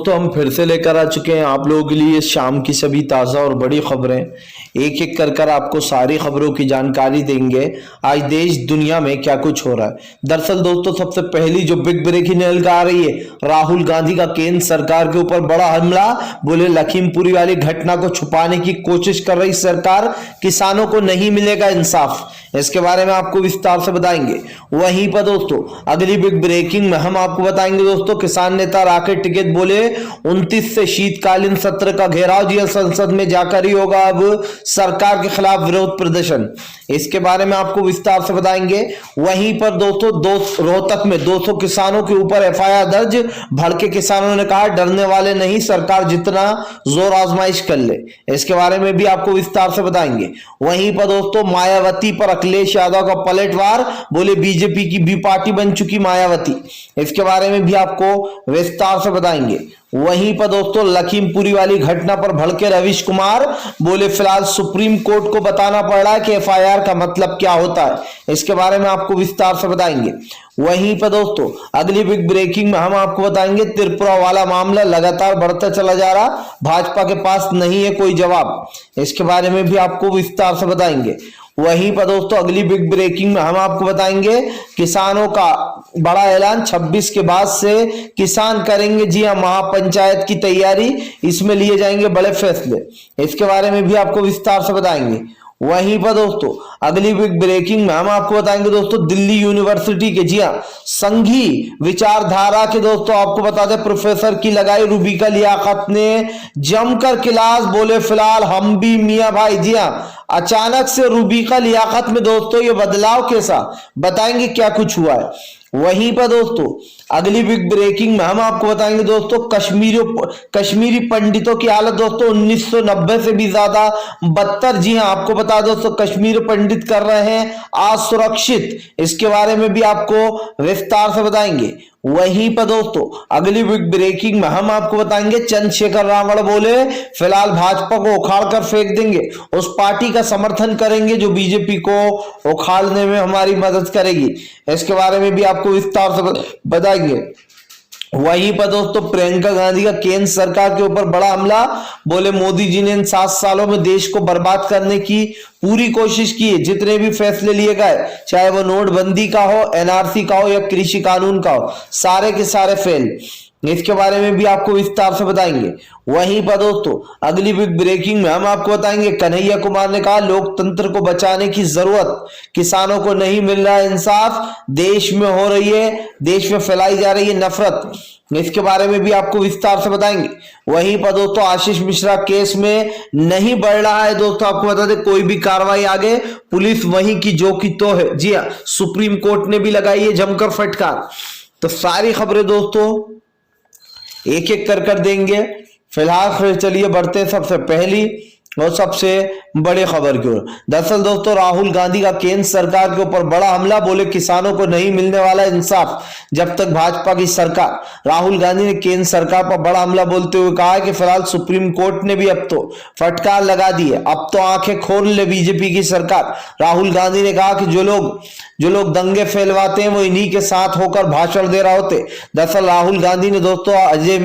तो हम फिर से लेकर आ चुके हैं आप लोगों के लिए शाम की सभी ताज़ा और बड़ी खबरें। एक एक कर आपको सारी खबरों की जानकारी देंगे आज देश दुनिया में क्या कुछ हो रहा है। दरअसल दोस्तों, सबसे पहली जो बिग ब्रेकिंग न्यूज़ आ रही है, राहुल गांधी का केंद्र सरकार के ऊपर बड़ा हमला। बोले लखीमपुरी वाली घटना को छुपाने की कोशिश कर रही सरकार, किसानों को नहीं मिलेगा इंसाफ। इसके बारे में आपको विस्तार से बताएंगे। वहीं पर दोस्तों अगली बिग ब्रेकिंग में हम आपको बताएंगे दोस्तों, किसान नेता राकेश टिकैत बोले 29 से शीतकालीन सत्र का घेराव, जी संसद में जाकर ही होगा अब सरकार के खिलाफ विरोध प्रदर्शन। इसके बारे में आपको विस्तार से बताएंगे। वहीं पर दोस्तों रोहतक में 200 किसानों के ऊपर एफआईआर दर्ज। भड़के किसानों ने कहा डरने वाले नहीं, सरकार जितना जोर आजमाइश कर ले। इसके बारे में भी आपको विस्तार से बताएंगे। वहीं पर दोस्तों मायावती पर अखिलेश यादव का पलटवार, बोले बीजेपी की बी पार्टी बन चुकी मायावती। इसके बारे में भी आपको विस्तार से बताएंगे। वहीं पर दोस्तों लखीमपुरी वाली घटना पर भड़के रवीश कुमार, बोले फिलहाल सुप्रीम कोर्ट को बताना पड़ रहा है कि एफआईआर का मतलब क्या होता है। इसके बारे में आपको विस्तार से बताएंगे। वहीं पर दोस्तों अगली बिग ब्रेकिंग में हम आपको बताएंगे, त्रिपुरा वाला मामला लगातार बढ़ता चला जा रहा, भाजपा के पास नहीं है कोई जवाब। इसके बारे में भी आपको विस्तार से बताएंगे। वहीं पर दोस्तों अगली बिग ब्रेकिंग में हम आपको बताएंगे, किसानों का बड़ा ऐलान, 26 के बाद से किसान करेंगे जी हां महापंचायत की तैयारी, इसमें लिए जाएंगे बड़े फैसले। इसके बारे में भी आपको विस्तार से बताएंगे। वहीं पर दोस्तों अगली बिग ब्रेकिंग में हम आपको बताएंगे दोस्तों, दिल्ली यूनिवर्सिटी के जी हां संघी विचारधारा के दोस्तों आपको बता दें प्रोफेसर की लगाई रूबिका लियाकत ने जमकर क्लास। बोले फिलहाल हम भी मियां भाई, जी हां अचानक से रूबिका लियाकत में दोस्तों ये बदलाव कैसा, बताएंगे क्या कुछ हुआ है। वहीं पर दोस्तों अगली बिग ब्रेकिंग में हम आपको बताएंगे दोस्तों, कश्मीरी पंडितों की हालत दोस्तों 1990 से भी ज्यादा बदतर। जी हां आपको बता दो दोस्तों, कश्मीर पंडित कर रहे हैं असुरक्षित। इसके बारे में भी आपको विस्तार से बताएंगे। वहीं पर दोस्तों अगली बिग ब्रेकिंग में हम आपको बताएंगे, चंद्रशेखर रावण बोले फिलहाल भाजपा को उखाड़ कर फेंक देंगे, उस पार्टी का समर्थन करेंगे जो बीजेपी को उखाड़ने में हमारी मदद करेगी। इसके बारे में भी आपको विस्तार से बताएंगे। वहीं पर दोस्तों प्रियंका गांधी का केंद्र सरकार के ऊपर बड़ा हमला, बोले मोदी जी ने इन 7 सालों में देश को बर्बाद करने की पूरी कोशिश की है। जितने भी फैसले लिए गए, चाहे वो नोटबंदी का हो, एनआरसी का हो या कृषि कानून का हो, सारे के सारे फेल। इसके बारे में भी आपको विस्तार से बताएंगे। वहीं पर दोस्तों अगली बिग ब्रेकिंग में हम आपको बताएंगे, कन्हैया कुमार ने कहा लोकतंत्र को बचाने की जरूरत, किसानों को नहीं मिल रहा है इंसाफ, देश में हो रही है, देश में फैलाई जा रही है नफरत। इसके बारे में भी आपको विस्तार से बताएंगे। वहीं पर दोस्तों आशीष मिश्रा केस में नहीं बढ़ रहा है दोस्तों, आपको बता दें कोई भी कार्रवाई आगे, पुलिस वहीं की जो की तो है। जी हाँ, सुप्रीम कोर्ट ने भी लगाई है जमकर फटकार। तो सारी खबरें दोस्तों एक एक कर देंगे। फिलहाल फिर चलिए बढ़ते हैं सबसे पहली और सबसे बड़ी खबर की ओर। दरअसल दोस्तों राहुल गांधी का केंद्र सरकार के ऊपर बड़ा हमला, बोले किसानों को नहीं मिलने वाला इंसाफ जब तक भाजपा की सरकार। राहुल गांधी ने केंद्र सरकार पर बड़ा हमला बोलते हुए कहा है कि फिलहाल सुप्रीम कोर्ट ने भी अब तो फटकार लगा दी है, अब तो आंखें खोल ले बीजेपी की सरकार। राहुल गांधी ने कहा कि जो लोग दंगे फैलवाते हैं वो इन्हीं के साथ होकर भाषण दे रहे होते। दरअसल राहुल गांधी ने दोस्तों अजय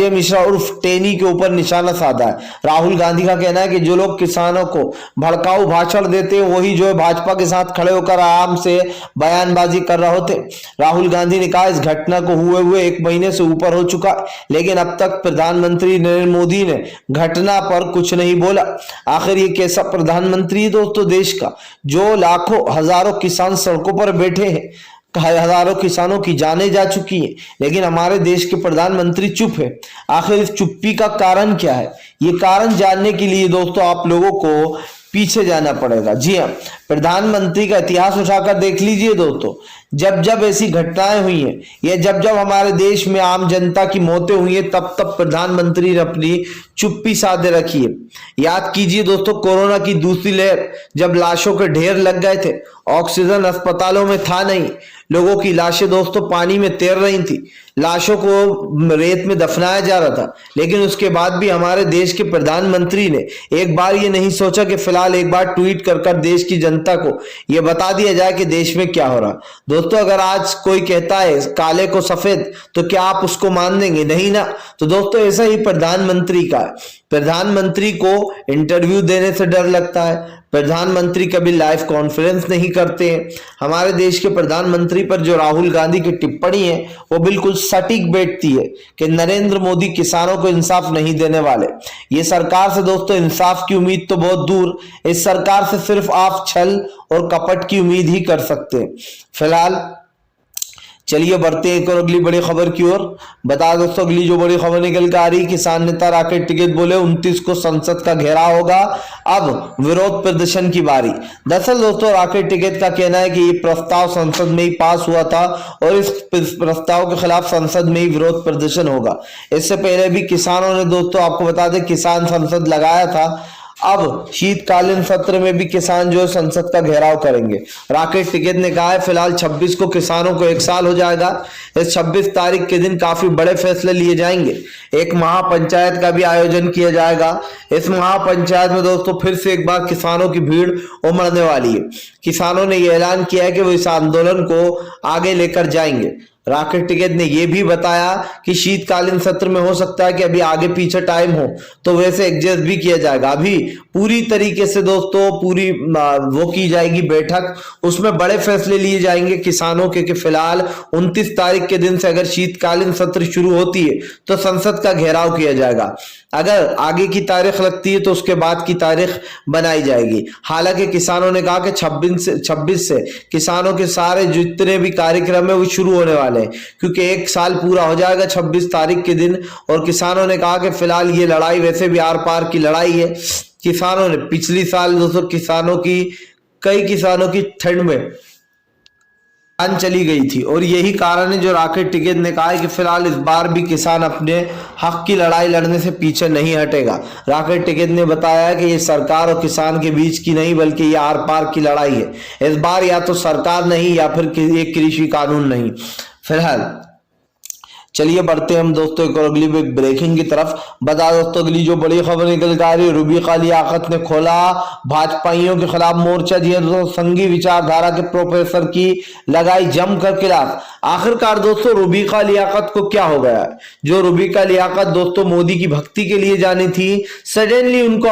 मिश्रा उर्फ टेनी के ऊपर निशाना साधा है। राहुल गांधी का कहना है कि जो लोग किसानों को भड़काऊ भाषण देते हैं वही जो है भाजपा के साथ खड़े होकर आराम से बयानबाजी कर रहे होते। राहुल गांधी ने कहा इस घटना को हुए 1 महीने से ऊपर हो चुका, लेकिन अब तक प्रधानमंत्री नरेंद्र मोदी ने घटना पर कुछ नहीं बोला। आखिर ये कैसा प्रधानमंत्री है दोस्तों देश का, जो लाखों हजारों किसान सड़कों पर बैठे हैं, हजारों किसानों की जानें जा चुकी हैं, लेकिन हमारे देश के प्रधानमंत्री चुप है। आखिर इस चुप्पी का कारण क्या है? ये कारण जानने के लिए दोस्तों आप लोगों को पीछे जाना पड़ेगा। जी हाँ, प्रधानमंत्री का इतिहास उठाकर देख लीजिए दोस्तों, जब जब ऐसी घटनाएं हुई हैं या जब जब हमारे देश में आम जनता की मौतें हुई हैं, तब तब प्रधानमंत्री ने अपनी चुप्पी साधे रखी है। याद कीजिए दोस्तों कोरोना की दूसरी लहर, जब लाशों के ढेर लग गए थे, ऑक्सीजन अस्पतालों में था नहीं, लोगों की लाशें दोस्तों पानी में तैर रही थी, लाशों को रेत में दफनाया जा रहा था। लेकिन उसके बाद भी हमारे देश के प्रधानमंत्री ने एक बार ये नहीं सोचा कि फिलहाल एक बार ट्वीट कर देश की जनता को ये बता दिया जाए कि देश में क्या हो रहा। दोस्तों अगर आज कोई कहता है काले को सफेद, तो क्या आप उसको मान देंगे? नहीं ना। तो दोस्तों ऐसा ही प्रधानमंत्री का है। प्रधानमंत्री को इंटरव्यू देने से डर लगता है, प्रधानमंत्री कभी लाइव कॉन्फ्रेंस नहीं करते हैं। हमारे देश के प्रधानमंत्री पर जो राहुल गांधी की टिप्पणी है वो बिल्कुल सटीक बैठती है कि नरेंद्र मोदी किसानों को इंसाफ नहीं देने वाले। ये सरकार से दोस्तों इंसाफ की उम्मीद तो बहुत दूर, इस सरकार से सिर्फ आप छल और कपट की उम्मीद ही कर सकते हैं। फिलहाल चलिए बढ़ते हैं एक और अगली बड़ी खबर की ओर। बता दोस्तों अगली जो बड़ी खबर निकल के आ रही, किसान नेता राकेश टिकैत बोले 29 को संसद का घेराव होगा, अब विरोध प्रदर्शन की बारी। दरअसल दोस्तों राकेश टिकैत का कहना है कि ये प्रस्ताव संसद में ही पास हुआ था और इस प्रस्ताव के खिलाफ संसद में ही विरोध प्रदर्शन होगा। इससे पहले भी किसानों ने दोस्तों आपको बता दें किसान संसद लगाया था। अब शीतकालीन सत्र में भी किसान जो है संसद का घेराव करेंगे। राकेश टिकैत ने कहा है फिलहाल 26 को किसानों को 1 साल हो जाएगा। इस 26 तारीख के दिन काफी बड़े फैसले लिए जाएंगे। एक महापंचायत का भी आयोजन किया जाएगा। इस महापंचायत में दोस्तों फिर से एक बार किसानों की भीड़ उमड़ने वाली है। किसानों ने यह ऐलान किया है कि वो इस आंदोलन को आगे लेकर जाएंगे। राकेश टिकैत ने यह भी बताया कि शीतकालीन सत्र में हो सकता है कि अभी आगे पीछे टाइम हो तो वैसे एडजस्ट भी किया जाएगा। अभी पूरी तरीके से दोस्तों पूरी वो की जाएगी बैठक, उसमें बड़े फैसले लिए जाएंगे किसानों के कि फिलहाल 29 तारीख के दिन से अगर शीतकालीन सत्र शुरू होती है तो संसद का घेराव किया जाएगा। अगर आगे की तारीख लगती है तो उसके बाद की तारीख बनाई जाएगी। हालांकि किसानों ने कहा कि 26 से किसानों के सारे जितने भी कार्यक्रम है वो शुरू होने वाले हैं, क्योंकि 1 साल पूरा हो जाएगा 26 तारीख के दिन। और किसानों ने कहा कि फिलहाल ये लड़ाई वैसे भी आर पार की लड़ाई है। किसानों ने पिछली साल दोस्तों कई किसानों की ठंड में जान चली गई थी और यही कारण है जो राकेश टिकैत ने कहा है कि फिलहाल इस बार भी किसान अपने हक की लड़ाई लड़ने से पीछे नहीं हटेगा। राकेश टिकैत ने बताया कि ये सरकार और किसान के बीच की नहीं बल्कि ये आर पार की लड़ाई है। इस बार या तो सरकार नहीं या फिर एक कृषि कानून नहीं। फिलहाल चलिए बढ़ते हैं हम दोस्तों एक और अगली ब्रेकिंग की तरफ। बता दोस्तों अगली जो बड़ी खबर निकल के आ रही है, रुबीका लियाकत ने खोला भाजपाइयों के खिलाफ मोर्चा। जी दोस्तों संघी विचारधारा के प्रोफेसर की लगाई जमकर खिलाफ। आखिरकार दोस्तों रुबीका लियाकत को क्या हो गया? जो रुबीका लियाकत दोस्तों मोदी की भक्ति के लिए जानी थी, सडनली उनको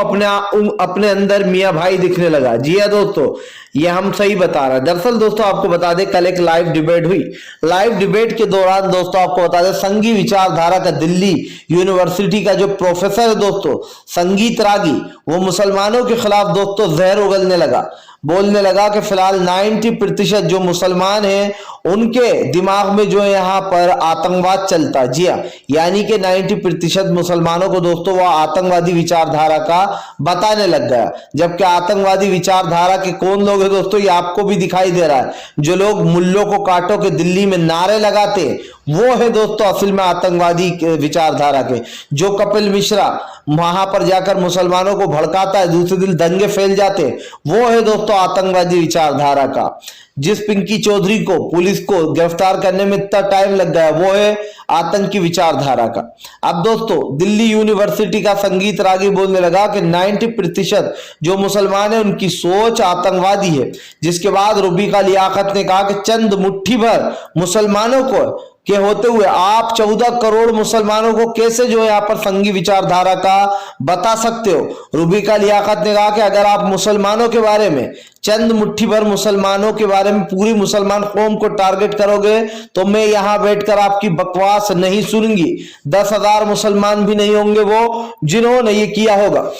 अपने अंदर मियां भाई दिखने लगा। जी हाँ दोस्तों ये हम सही बता रहे हैं। दरअसल दोस्तों आपको बता दें कल एक लाइव डिबेट हुई। लाइव डिबेट के दौरान दोस्तों आपको बता दें संघी विचारधारा का दिल्ली यूनिवर्सिटी का जो प्रोफेसर है दोस्तों संगीत रागी, वो मुसलमानों के खिलाफ दोस्तों जहर उगलने लगा। बोलने लगा कि फिलहाल 90% जो मुसलमान हैं उनके दिमाग में जो है यहाँ पर आतंकवाद चलता है। जी हाँ, यानी कि 90% मुसलमानों को दोस्तों वो आतंकवादी विचारधारा का बताने लग गया। जबकि आतंकवादी विचारधारा के कौन लोग हैं दोस्तों, ये आपको भी दिखाई दे रहा है। जो लोग मुल्लों को काटो के दिल्ली में नारे लगाते वो है दोस्तों असल में आतंकवादी विचारधारा के। जो कपिल मिश्रा वहां पर जाकर मुसलमानों को भड़काता है, दूसरे दिन दंगे फैल जाते, वो है दोस्तों आतंकवादी विचारधारा का। जिस पिंकी चौधरी को पुलिस को गिरफ्तार करने में इतना टाइम लग गया वो है आतंकी विचारधारा का। अब दोस्तों दिल्ली यूनिवर्सिटी का संगीत रागी बोलने लगा कि 90% जो मुसलमान है उनकी सोच आतंकवादी है। जिसके बाद रुबीका लियाकत ने कहा कि चंद मुट्ठी भर मुसलमानों को के होते हुए आप 14 करोड़ मुसलमानों को कैसे जो है यहाँ पर संघी विचारधारा का बता सकते हो? रुबीका लियाकत ने कहा कि अगर आप मुसलमानों के बारे में चंद मुट्ठी भर मुसलमानों के बारे में पूरी मुसलमान कौम को टारगेट करोगे तो मैं यहां बैठकर आपकी बकवास नहीं सुनूंगी। 10,000 मुसलमान भी नहीं होंगे वो जिन्होंने ये किया होगा।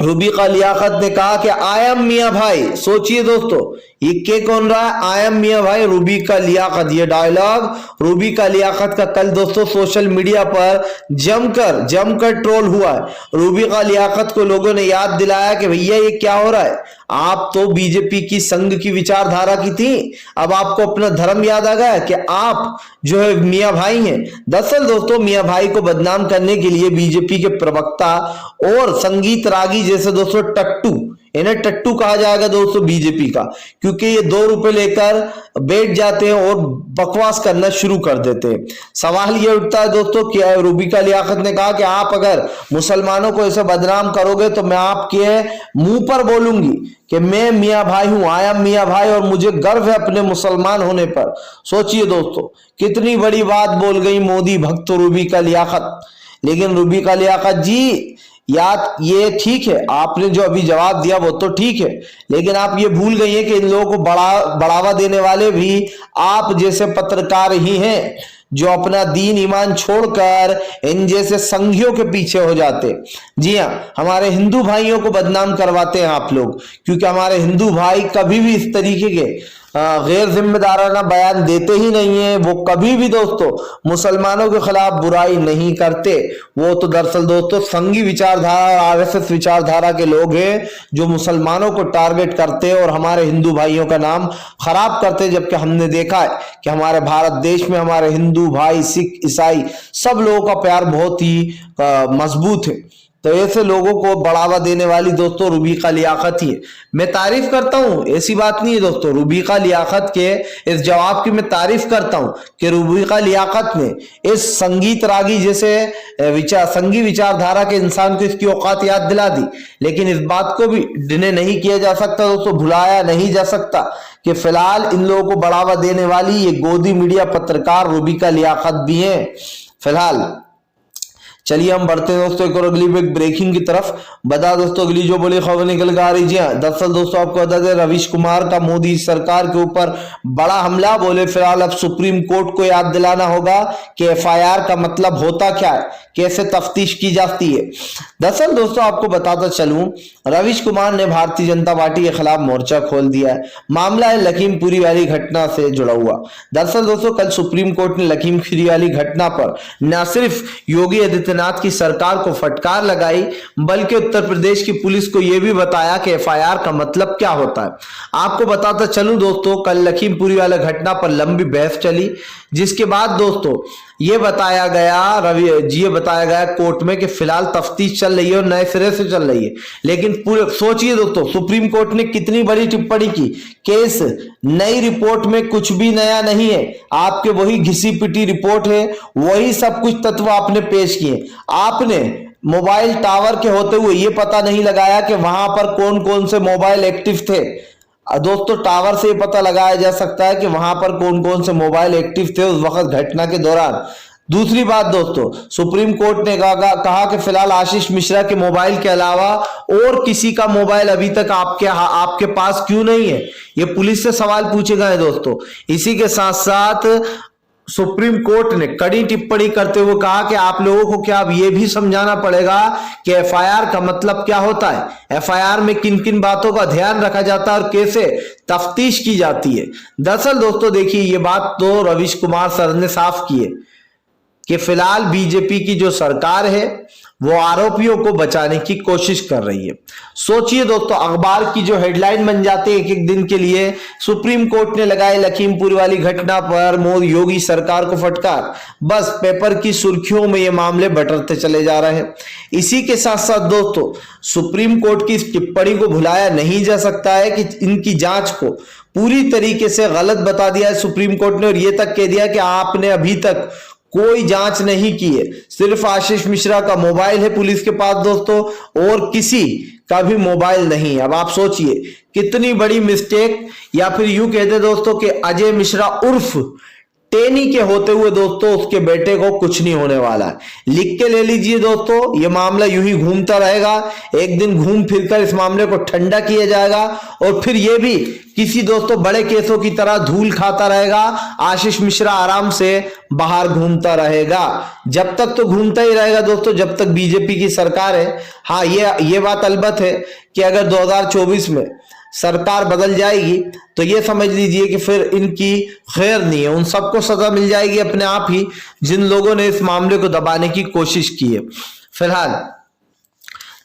रुबीका लियाकत ने कहा कि आई एम मियां भाई। सोचिए दोस्तों ये के कौन रहा है? आई एम मियां भाई रुबीका लियाकत। ये डायलॉग रुबीका लियाकत का कल दोस्तों सोशल मीडिया पर जमकर ट्रोल हुआ है। रुबीका लियाकत को लोगों ने याद दिलाया कि भैया ये क्या हो रहा है, आप तो बीजेपी की संघ की विचारधारा की थी, अब आपको अपना धर्म याद आ गया कि आप जो है मियां भाई हैं। दरअसल दोस्तों मियां भाई को बदनाम करने के लिए बीजेपी के प्रवक्ता और संगीत रागी जैसे दोस्तों टट्टू इन्हें टट्टू कहा जाएगा दोस्तों बीजेपी का, क्योंकि ये 2 रुपए लेकर बैठ जाते हैं और बकवास करना शुरू कर देते हैं। सवाल ये उठता है दोस्तों कि रूबिका लियाकत ने कहा कि आप अगर मुसलमानों को ऐसे बदनाम करोगे तो मैं आपके मुंह पर बोलूंगी कि मैं मियां भाई हूं, आई एम मियां भाई, और मुझे गर्व है अपने मुसलमान होने पर। सोचिए दोस्तों कितनी बड़ी बात बोल गई मोदी भक्त रूबिका लियाकत। लेकिन रूबिका लियाकत जी, याद ये ठीक है, आपने जो अभी जवाब दिया वो तो ठीक है, लेकिन आप ये भूल गई हैं कि इन लोगों को बढ़ावा देने वाले भी आप जैसे पत्रकार ही हैं, जो अपना दीन ईमान छोड़कर इन जैसे संघियों के पीछे हो जाते। जी हाँ, हमारे हिंदू भाइयों को बदनाम करवाते हैं आप लोग, क्योंकि हमारे हिंदू भाई कभी भी इस तरीके के गैर जिम्मेदाराना बयान देते ही नहीं है। वो कभी भी दोस्तों मुसलमानों के खिलाफ बुराई नहीं करते। वो तो दरअसल दोस्तों संघी विचारधारा, आरएसएस विचारधारा के लोग हैं जो मुसलमानों को टारगेट करते और हमारे हिंदू भाइयों का नाम खराब करते। जबकि हमने देखा है कि हमारे भारत देश में हमारे हिंदू भाई, सिख, ईसाई सब लोगों का प्यार बहुत ही मजबूत है। तो ऐसे लोगों को बढ़ावा देने वाली दोस्तों रूबिका लियाकत ही है। मैं तारीफ करता हूं, ऐसी बात नहीं है दोस्तों, रूबिका लियाकत के इस जवाब की मैं तारीफ करता हूं कि रूबिका लियाकत ने इस संगीत रागी जैसे संघी विचारधारा के इंसान को इसकी औकात याद दिला दी। लेकिन इस बात को भी डिने नहीं किया जा सकता दोस्तों, भुलाया नहीं जा सकता कि फिलहाल इन लोगों को बढ़ावा देने वाली ये गोदी मीडिया पत्रकार रूबिका लियाकत भी है। फिलहाल चलिए हम बढ़ते हैं दोस्तों एक और अगली ब्रेकिंग की तरफ। बता दोस्तों अगली जो बड़ी खबर निकल कर आ रही है, दरअसल दोस्तों आपको बता दें रवीश कुमार का मोदी सरकार के ऊपर बड़ा हमला। बोले फिलहाल अब सुप्रीम कोर्ट को याद दिलाना होगा कि एफआईआर का मतलब होता क्या है, कैसे तफ्तीश की जाती है। दरअसल दोस्तों आपको बताता चलूं, रवीश कुमार ने भारतीय जनता पार्टी के खिलाफ मोर्चा खोल दिया है। मामला है लखीमपुरी वाली घटना से जुड़ा हुआ। दरअसल दोस्तों कल सुप्रीम कोर्ट ने लखीमपुरी वाली घटना पर न सिर्फ योगी आदित्यनाथ की सरकार को फटकार लगाई, बल्कि उत्तर प्रदेश की पुलिस को यह भी बताया कि एफआईआर का मतलब क्या होता है। आपको बताता चलूं दोस्तों, कल लखीमपुरी वाला घटना पर लंबी बहस चली, जिसके बाद दोस्तों ये बताया गया कोर्ट में कि फिलहाल तफ्तीश चल रही है और नए सिरे से चल रही है। लेकिन पूरे सोचिए दोस्तों, सुप्रीम कोर्ट ने कितनी बड़ी टिप्पणी की कि इस नई रिपोर्ट में कुछ भी नया नहीं है, आपके वही घिसी पिटी रिपोर्ट है, वही सब कुछ तत्व आपने पेश किए। आपने मोबाइल टावर के होते हुए ये पता नहीं लगाया कि वहां पर कौन कौन से मोबाइल एक्टिव थे। दोस्तों टावर से पता लगाया जा सकता है कि वहां पर कौन कौन से मोबाइल एक्टिव थे उस वक्त घटना के दौरान। दूसरी बात दोस्तों, सुप्रीम कोर्ट ने कहा कि फिलहाल आशीष मिश्रा के मोबाइल के अलावा और किसी का मोबाइल अभी तक आपके पास क्यों नहीं है, ये पुलिस से सवाल पूछे गए दोस्तों। इसी के साथ साथ सुप्रीम कोर्ट ने कड़ी टिप्पणी करते हुए कहा कि आप लोगों को क्या अब यह भी समझाना पड़ेगा कि एफआईआर का मतलब क्या होता है, एफआईआर में किन किन बातों का ध्यान रखा जाता है और कैसे तफ्तीश की जाती है। दरअसल दोस्तों देखिए, ये बात तो रवीश कुमार सर ने साफ की है कि फिलहाल बीजेपी की जो सरकार है वो आरोपियों को बचाने की कोशिश कर रही है। सोचिए दोस्तों, अखबार की जो हेडलाइन बन जाती है एक एक दिन के लिए, सुप्रीम कोर्ट ने लगाई लखीमपुर वाली घटना पर मोदी योगी सरकार को फटकार। बस पेपर की सुर्खियों में ये मामले बटरते चले जा रहे हैं। इसी के साथ साथ दोस्तों सुप्रीम कोर्ट की इस टिप्पणी को भुलाया नहीं जा सकता है कि इनकी जांच को पूरी तरीके से गलत बता दिया है सुप्रीम कोर्ट ने, और यह तक कह दिया कि आपने अभी तक कोई जांच नहीं की है। सिर्फ आशीष मिश्रा का मोबाइल है पुलिस के पास दोस्तों, और किसी का भी मोबाइल नहीं। अब आप सोचिए कितनी बड़ी मिस्टेक, या फिर यूं कहते दोस्तों कि अजय मिश्रा उर्फ टेनी के होते हुए दोस्तों उसके बेटे को कुछ नहीं होने वाला है। लिख के ले लीजिए दोस्तों, ये मामला यूं ही घूमता रहेगा। एक दिन घूम फिरकर इस मामले को ठंडा किया जाएगा और फिर ये भी किसी दोस्तों बड़े केसों की तरह धूल खाता रहेगा। आशीष मिश्रा आराम से बाहर घूमता रहेगा। जब तक तो घूमता ही रहेगा दोस्तों जब तक बीजेपी की सरकार है। हाँ, ये बात अलबत्त है कि अगर 2024 में सरकार बदल जाएगी तो ये समझ लीजिए कि फिर इनकी खैर नहीं है, उन सबको सजा मिल जाएगी अपने आप ही जिन लोगों ने इस मामले को दबाने की कोशिश की है। फिलहाल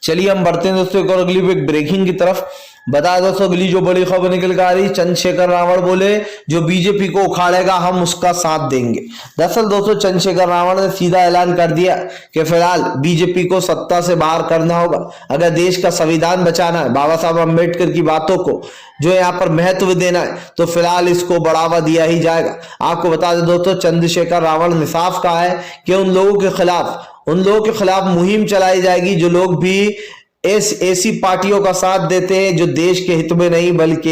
चलिए हम बढ़ते हैं दोस्तों एक और अगली ब्रेकिंग की तरफ। बता दोस्तों अगली जो बड़ी खबर निकल कर आ रही, चंद्रशेखर रावण बोले जो बीजेपी को उखाड़ेगा हम उसका साथ देंगे। दरअसल दोस्तों चंद्रशेखर रावण ने सीधा ऐलान कर दिया कि फिलहाल बीजेपी को सत्ता से बाहर करना होगा। अगर देश का संविधान बचाना है, बाबा साहब अम्बेडकर की बातों को जो यहाँ पर महत्व देना है, तो फिलहाल इसको बढ़ावा दिया ही जाएगा। आपको बता दें दोस्तों चंद्रशेखर रावण ने साफ कहा है कि उन लोगों के खिलाफ मुहिम चलाई जाएगी जो लोग भी ऐसी पार्टियों का साथ देते हैं जो देश के हित में नहीं बल्कि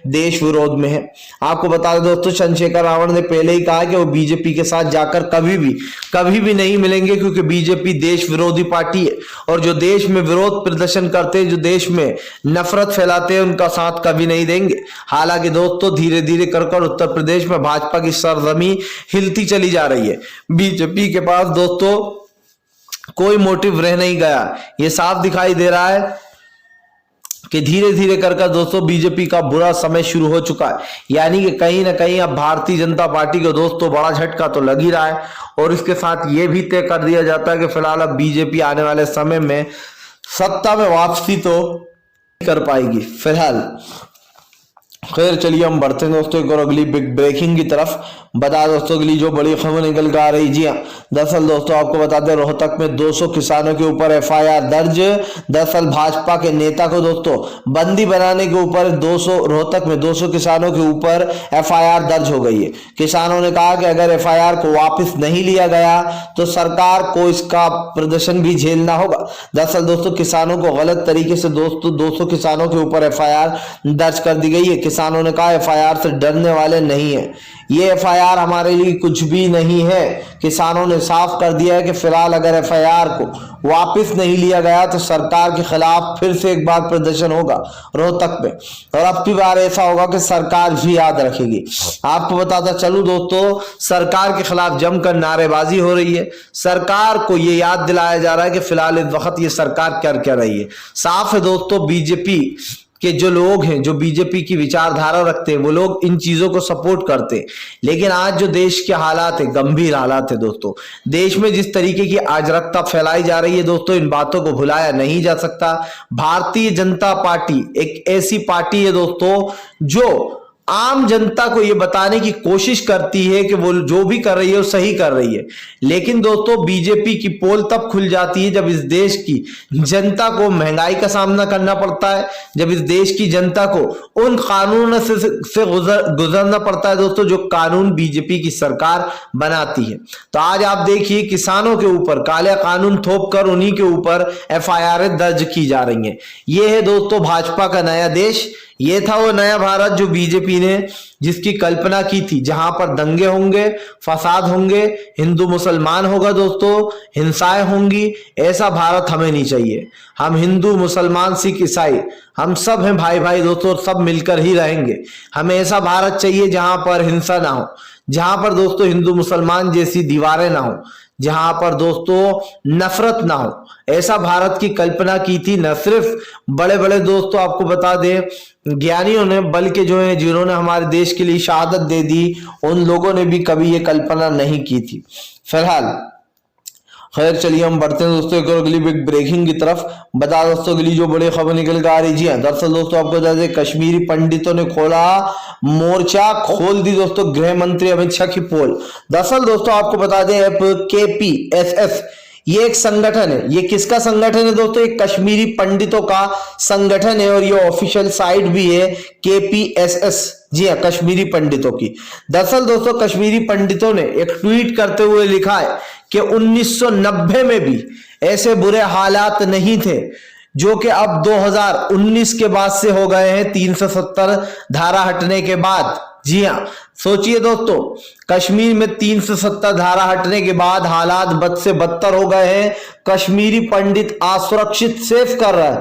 देश विरोध में है। आपको बता दें दोस्तों चंद्रशेखर रावण ने पहले ही कहा कि वो बीजेपी के साथ जाकर कभी भी नहीं मिलेंगे, क्योंकि बीजेपी देश विरोधी पार्टी है और जो देश में विरोध प्रदर्शन करते हैं, जो देश में नफरत फैलाते हैं, उनका साथ कभी नहीं देंगे। हालांकि दोस्तों धीरे धीरे कर उत्तर प्रदेश में भाजपा की सरजमी हिलती चली जा रही है। बीजेपी के पास दोस्तों कोई मोटिव रह नहीं गया। ये साफ दिखाई दे रहा है कि धीरे धीरे कर दोस्तों बीजेपी का बुरा समय शुरू हो चुका है। यानी कि कहीं ना कहीं अब भारतीय जनता पार्टी को दोस्तों बड़ा झटका तो लग ही रहा है और इसके साथ ये भी तय कर दिया जाता है कि फिलहाल अब बीजेपी आने वाले समय में सत्ता में वापसी तो कर पाएगी फिलहाल। खैर चलिए हम बढ़ते हैं दोस्तों एक और अगली बिग ब्रेकिंग की तरफ। बता दोस्तों अगली जो बड़ी खबर निकल कर आ रही, जी हाँ दरअसल दोस्तों आपको बता दें रोहतक में 200 किसानों के ऊपर एफआईआर दर्ज। दरअसल भाजपा के नेता को दोस्तों बंदी बनाने के ऊपर रोहतक में 200 किसानों के ऊपर एफआईआर दर्ज हो गई है। किसानों ने कहा कि अगर एफआईआर को वापस नहीं लिया गया तो सरकार को इसका प्रदर्शन भी झेलना होगा। दरअसल दोस्तों किसानों को गलत तरीके से दोस्तों 200 किसानों के ऊपर एफआईआर दर्ज कर दी गई है। किसानों ने कहा एफआईआर से डरने वाले नहीं है, ये एफआईआर हमारे लिए कुछ भी नहीं है। किसानों ने साफ कर दिया है कि फिलहाल अगर एफआईआर को वापस नहीं लिया गया तो सरकार के खिलाफ फिर से एक बार प्रदर्शन होगा रोहतक में, और अब की बार ऐसा होगा कि सरकार भी याद रखेगी। आपको बताता चलूं दोस्तों सरकार के खिलाफ जमकर नारेबाजी हो रही है। सरकार को यह याद दिलाया जा रहा है कि फिलहाल इस वक्त ये सरकार कर क्या रही है। साफ है दोस्तों बीजेपी कि जो लोग हैं जो बीजेपी की विचारधारा रखते हैं वो लोग इन चीजों को सपोर्ट करते हैं। लेकिन आज जो देश के हालात है, गंभीर हालात है दोस्तों, देश में जिस तरीके की अराजकता फैलाई जा रही है दोस्तों, इन बातों को भुलाया नहीं जा सकता। भारतीय जनता पार्टी एक ऐसी पार्टी है दोस्तों जो आम जनता को यह बताने की कोशिश करती है कि वो जो भी कर रही है वो सही कर रही है। लेकिन दोस्तों बीजेपी की पोल तब खुल जाती है जब इस देश की जनता को महंगाई का सामना करना पड़ता है, जब इस देश की जनता को उन कानूनों से गुजरना पड़ता है दोस्तों जो कानून बीजेपी की सरकार बनाती है। तो आज आप देखिए किसानों के ऊपर काले कानून थोप कर उन्हीं के ऊपर एफआईआर दर्ज की जा रही है। ये है दोस्तों भाजपा का नया देश, ये था वो नया भारत जो बीजेपी ने जिसकी कल्पना की थी, जहां पर दंगे होंगे, फसाद होंगे, हिंदू मुसलमान होगा दोस्तों, हिंसाएं होंगी। ऐसा भारत हमें नहीं चाहिए। हम हिंदू मुसलमान सिख ईसाई हम सब हैं भाई भाई दोस्तों, सब मिलकर ही रहेंगे। हमें ऐसा भारत चाहिए जहां पर हिंसा ना हो, जहां पर दोस्तों हिंदू मुसलमान जैसी दीवारें ना हो, जहां पर दोस्तों नफरत ना हो। ऐसा भारत की कल्पना की थी न सिर्फ बड़े बड़े दोस्तों आपको बता दें ज्ञानियों ने, बल्कि जो है जिन्होंने हमारे देश के लिए शहादत दे दी उन लोगों ने भी कभी ये कल्पना नहीं की थी। फिलहाल खैर चलिए हम बढ़ते हैं दोस्तों एक और अगली बिग ब्रेकिंग की तरफ। बता दोस्तों अगली जो बड़ी खबर निकल कर आ रही, जी हाँ दरअसल दोस्तों आपको बता दें कश्मीरी पंडितों ने खोला मोर्चा, खोल दी दोस्तों गृह मंत्री अमित शाह की पोल। दरअसल दोस्तों आपको बता दें KPSS ये एक संगठन है। ये किसका संगठन है दोस्तों? एक कश्मीरी पंडितों का संगठन है और ये ऑफिशियल साइट भी है KPSS, जी हाँ कश्मीरी पंडितों की। दरअसल दोस्तों कश्मीरी पंडितों ने एक ट्वीट करते हुए लिखा है कि 1990 में भी ऐसे बुरे हालात नहीं थे जो कि अब 2019 के बाद से हो गए हैं 370 धारा हटने के बाद। जी हाँ सोचिए दोस्तों कश्मीर में 370 धारा हटने के बाद हालात बद से बदतर हो गए हैं। कश्मीरी पंडित असुरक्षित सेफ कर रहा है,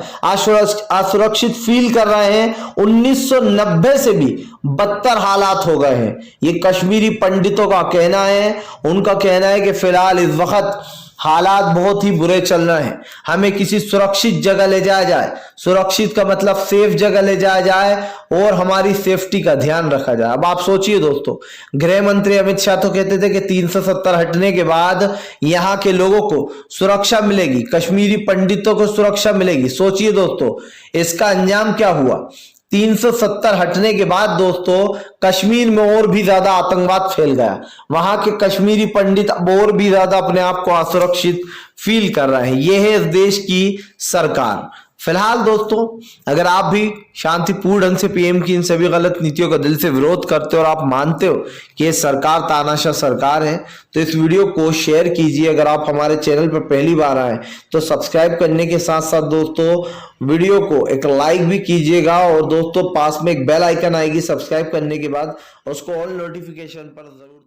असुरक्षित फील कर रहे हैं। 1990 से भी बदतर हालात हो गए हैं, ये कश्मीरी पंडितों का कहना है। उनका कहना है कि फिलहाल इस वक्त हालात बहुत ही बुरे चल रहे हैं, हमें किसी सुरक्षित जगह ले जाया जाए। सुरक्षित का मतलब सेफ जगह ले जाया जाए और हमारी सेफ्टी का ध्यान रखा जाए। अब आप सोचिए दोस्तों, गृह मंत्री अमित शाह तो कहते थे कि 370 हटने के बाद यहाँ के लोगों को सुरक्षा मिलेगी, कश्मीरी पंडितों को सुरक्षा मिलेगी। सोचिए दोस्तों, इसका अंजाम क्या हुआ। 370 हटने के बाद दोस्तों कश्मीर में और भी ज्यादा आतंकवाद फैल गया। वहां के कश्मीरी पंडित अब और भी ज्यादा अपने आप को असुरक्षित फील कर रहे हैं। यह है इस देश की सरकार। फिलहाल दोस्तों, अगर आप भी शांतिपूर्ण ढंग से पीएम की इन सभी गलत नीतियों का दिल से विरोध करते हो और आप मानते हो कि ये सरकार तानाशाह सरकार है, तो इस वीडियो को शेयर कीजिए। अगर आप हमारे चैनल पर पहली बार आए तो सब्सक्राइब करने के साथ साथ दोस्तों वीडियो को एक लाइक भी कीजिएगा। और दोस्तों पास में एक बेल आइकन आएगी सब्सक्राइब करने के बाद, उसको ऑल नोटिफिकेशन पर जरूर